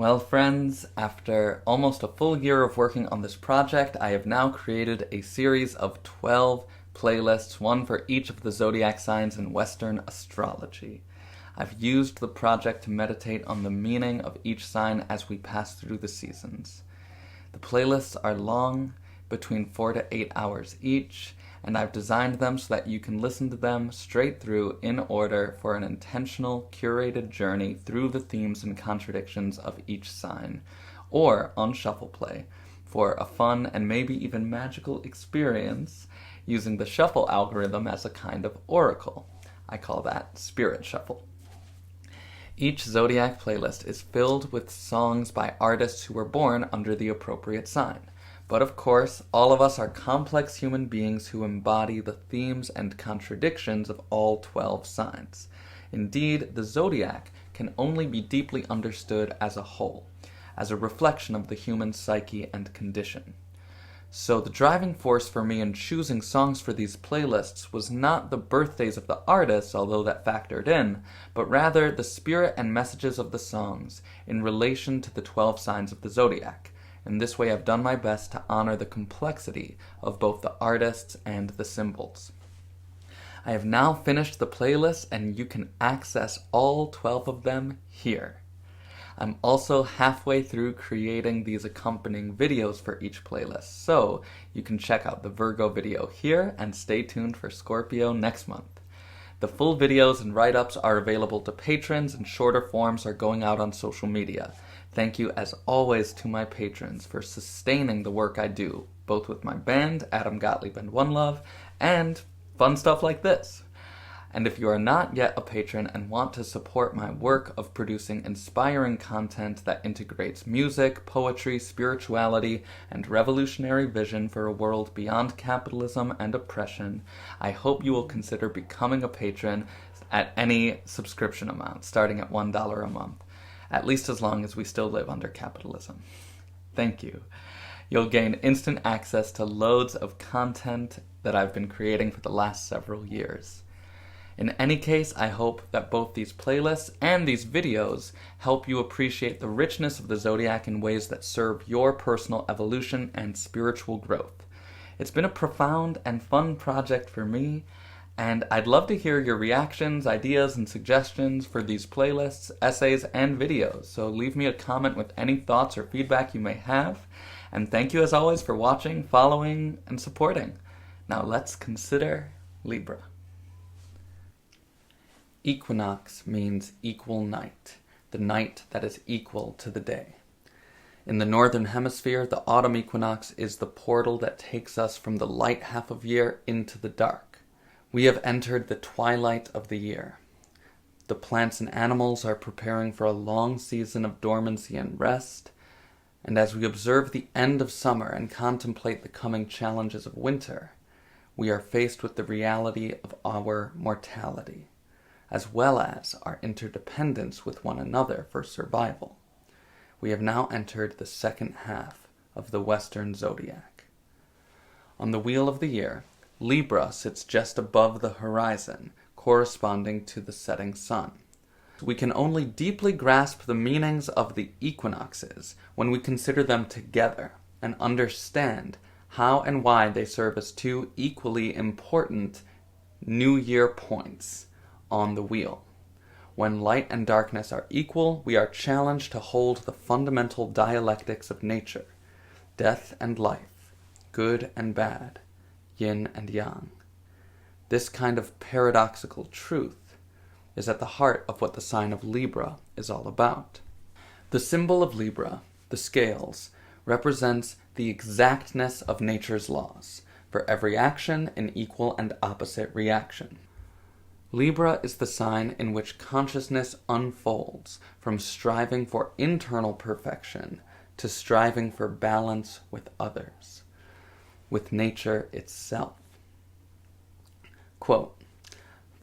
Well, friends, after almost a full year of working on this project, I have now created a series of 12 playlists, one for each of the zodiac signs in Western astrology. I've used the project to meditate on the meaning of each sign as we pass through the seasons. The playlists are long, between 4 to 8 hours each, and I've designed them so that you can listen to them straight through in order for an intentional, curated journey through the themes and contradictions of each sign, or on shuffle play, for a fun and maybe even magical experience using the shuffle algorithm as a kind of oracle. I call that Spirit Shuffle. Each zodiac playlist is filled with songs by artists who were born under the appropriate sign. But of course, all of us are complex human beings who embody the themes and contradictions of all 12 signs. Indeed, the zodiac can only be deeply understood as a whole, as a reflection of the human psyche and condition. So the driving force for me in choosing songs for these playlists was not the birthdays of the artists, although that factored in, but rather the spirit and messages of the songs in relation to the 12 signs of the zodiac. In this way, I've done my best to honor the complexity of both the artists and the symbols. I have now finished the playlist, and you can access all 12 of them here. I'm also halfway through creating these accompanying videos for each playlist, so you can check out the Virgo video here and stay tuned for Scorpio next month. The full videos and write-ups are available to patrons, and shorter forms are going out on social media. Thank you as always to my patrons for sustaining the work I do, both with my band, Adam Gottlieb and One Love, and fun stuff like this. And if you are not yet a patron and want to support my work of producing inspiring content that integrates music, poetry, spirituality, and revolutionary vision for a world beyond capitalism and oppression, I hope you will consider becoming a patron at any subscription amount, starting at $1 a month, at least as long as we still live under capitalism. Thank you. You'll gain instant access to loads of content that I've been creating for the last several years. In any case, I hope that both these playlists and these videos help you appreciate the richness of the zodiac in ways that serve your personal evolution and spiritual growth. It's been a profound and fun project for me, and I'd love to hear your reactions, ideas, and suggestions for these playlists, essays, and videos, so leave me a comment with any thoughts or feedback you may have, and thank you as always for watching, following, and supporting. Now let's consider Libra. Equinox means equal night, the night that is equal to the day. In the northern hemisphere, the autumn equinox is the portal that takes us from the light half of year into the dark. We have entered the twilight of the year. The plants and animals are preparing for a long season of dormancy and rest, and as we observe the end of summer and contemplate the coming challenges of winter, we are faced with the reality of our mortality, as well as our interdependence with one another for survival. We have now entered the second half of the Western zodiac. On the wheel of the year, Libra sits just above the horizon, corresponding to the setting sun. We can only deeply grasp the meanings of the equinoxes when we consider them together and understand how and why they serve as two equally important New Year points on the wheel. When light and darkness are equal, we are challenged to hold the fundamental dialectics of nature, death and life, good and bad, yin and yang. This kind of paradoxical truth is at the heart of what the sign of Libra is all about. The symbol of Libra, the scales, represents the exactness of nature's laws, for every action an equal and opposite reaction. Libra is the sign in which consciousness unfolds from striving for internal perfection to striving for balance with others, with nature itself. Quote,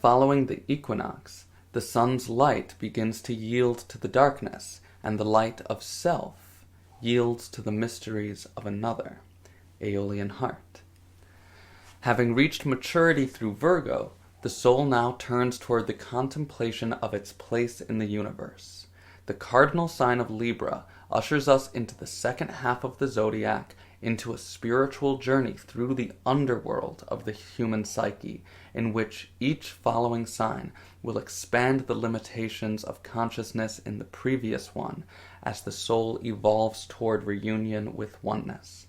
"Following the equinox, the sun's light begins to yield to the darkness, and the light of self yields to the mysteries of another." Aeolian Heart. Having reached maturity through Virgo, the soul now turns toward the contemplation of its place in the universe. the cardinal sign of Libra ushers us into the second half of the zodiac, into a spiritual journey through the underworld of the human psyche, in which each following sign will expand the limitations of consciousness in the previous one as the soul evolves toward reunion with oneness.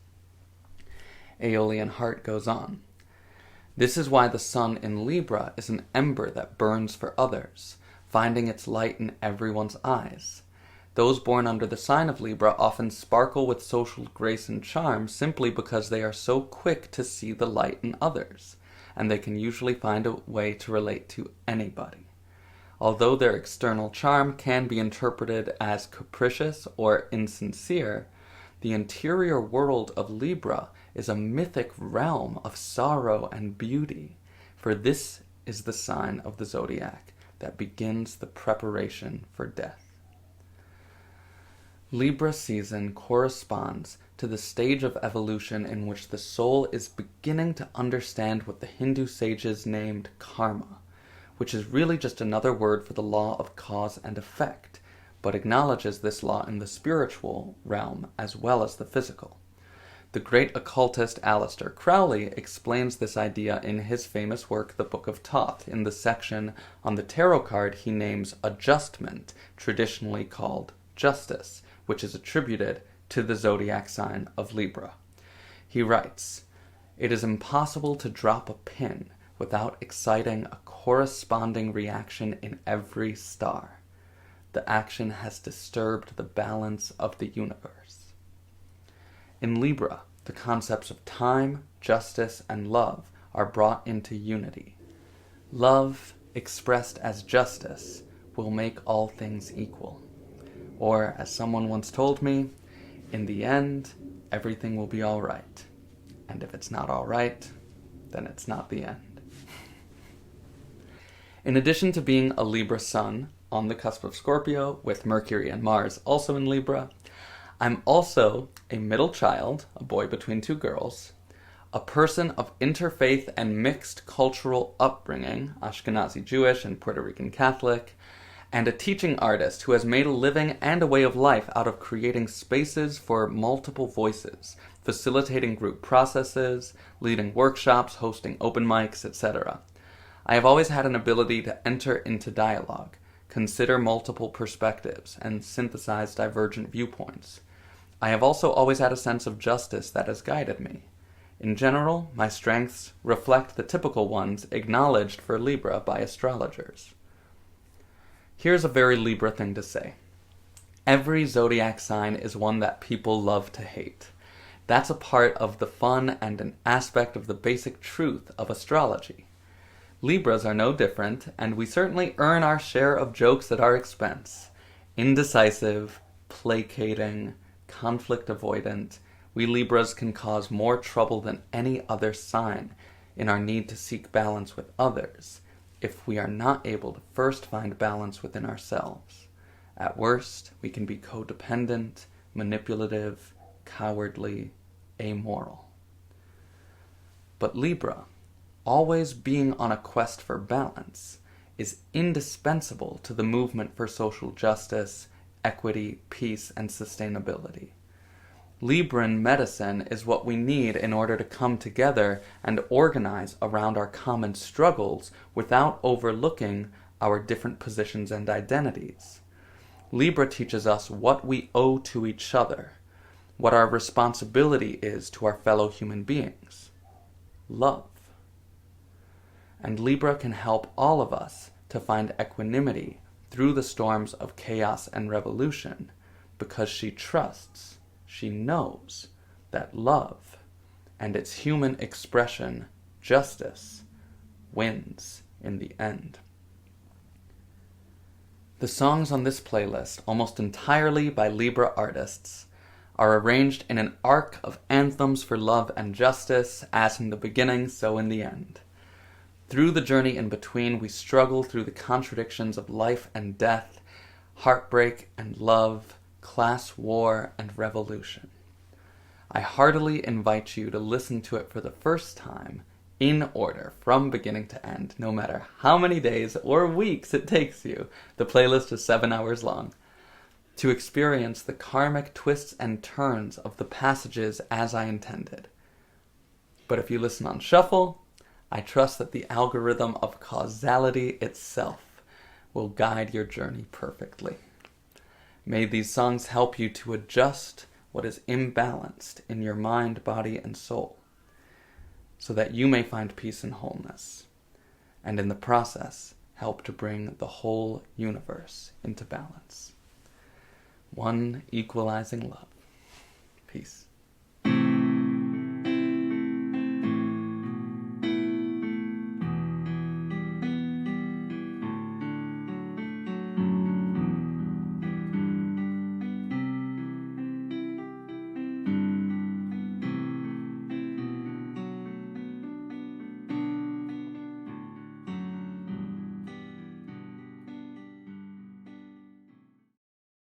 Aeolian Heart goes on. This is why the sun in Libra is an ember that burns for others, finding its light in everyone's eyes. Those born under the sign of Libra often sparkle with social grace and charm simply because they are so quick to see the light in others, and they can usually find a way to relate to anybody. Although their external charm can be interpreted as capricious or insincere, the interior world of Libra is a mythic realm of sorrow and beauty, for this is the sign of the zodiac that begins the preparation for death. Libra season corresponds to the stage of evolution in which the soul is beginning to understand what the Hindu sages named karma, which is really just another word for the law of cause and effect, but acknowledges this law in the spiritual realm as well as the physical. The great occultist Aleister Crowley explains this idea in his famous work, The Book of Thoth, in the section on the tarot card he names Adjustment, traditionally called Justice, which is attributed to the zodiac sign of Libra. He writes, "It is impossible to drop a pin without exciting a corresponding reaction in every star. The action has disturbed the balance of the universe." In Libra, the concepts of time, justice, and love are brought into unity. Love, expressed as justice, will make all things equal. Or, as someone once told me, in the end, everything will be all right. And if it's not all right, then it's not the end. In addition to being a Libra sun on the cusp of Scorpio, with Mercury and Mars also in Libra, I'm also a middle child, a boy between two girls, a person of interfaith and mixed cultural upbringing, Ashkenazi Jewish and Puerto Rican Catholic, and a teaching artist who has made a living and a way of life out of creating spaces for multiple voices, facilitating group processes, leading workshops, hosting open mics, etc. I have always had an ability to enter into dialogue, consider multiple perspectives, and synthesize divergent viewpoints. I have also always had a sense of justice that has guided me. In general, my strengths reflect the typical ones acknowledged for Libra by astrologers. Here's a very Libra thing to say. Every zodiac sign is one that people love to hate. That's a part of the fun and an aspect of the basic truth of astrology. Libras are no different, and we certainly earn our share of jokes at our expense. Indecisive, placating, conflict avoidant, we Libras can cause more trouble than any other sign in our need to seek balance with others, if we are not able to first find balance within ourselves. At worst, we can be codependent, manipulative, cowardly, amoral. But Libra, always being on a quest for balance, is indispensable to the movement for social justice, equity, peace, and sustainability. Libran medicine is what we need in order to come together and organize around our common struggles without overlooking our different positions and identities. Libra teaches us what we owe to each other, what our responsibility is to our fellow human beings. Love. And Libra can help all of us to find equanimity through the storms of chaos and revolution, because she trusts, she knows that love and its human expression, justice, wins in the end. The songs on this playlist, almost entirely by Libra artists, are arranged in an arc of anthems for love and justice, as in the beginning, so in the end. Through the journey in between, we struggle through the contradictions of life and death, heartbreak and love, class war, and revolution. I heartily invite you to listen to it for the first time, in order, from beginning to end, no matter how many days or weeks it takes you. The playlist is 7 hours long. to experience the karmic twists and turns of the passages as I intended. But if you listen on shuffle, I trust that the algorithm of causality itself will guide your journey perfectly. May these songs help you to adjust what is imbalanced in your mind, body, and soul, so that you may find peace and wholeness, and in the process, help to bring the whole universe into balance. One equalizing love. Peace.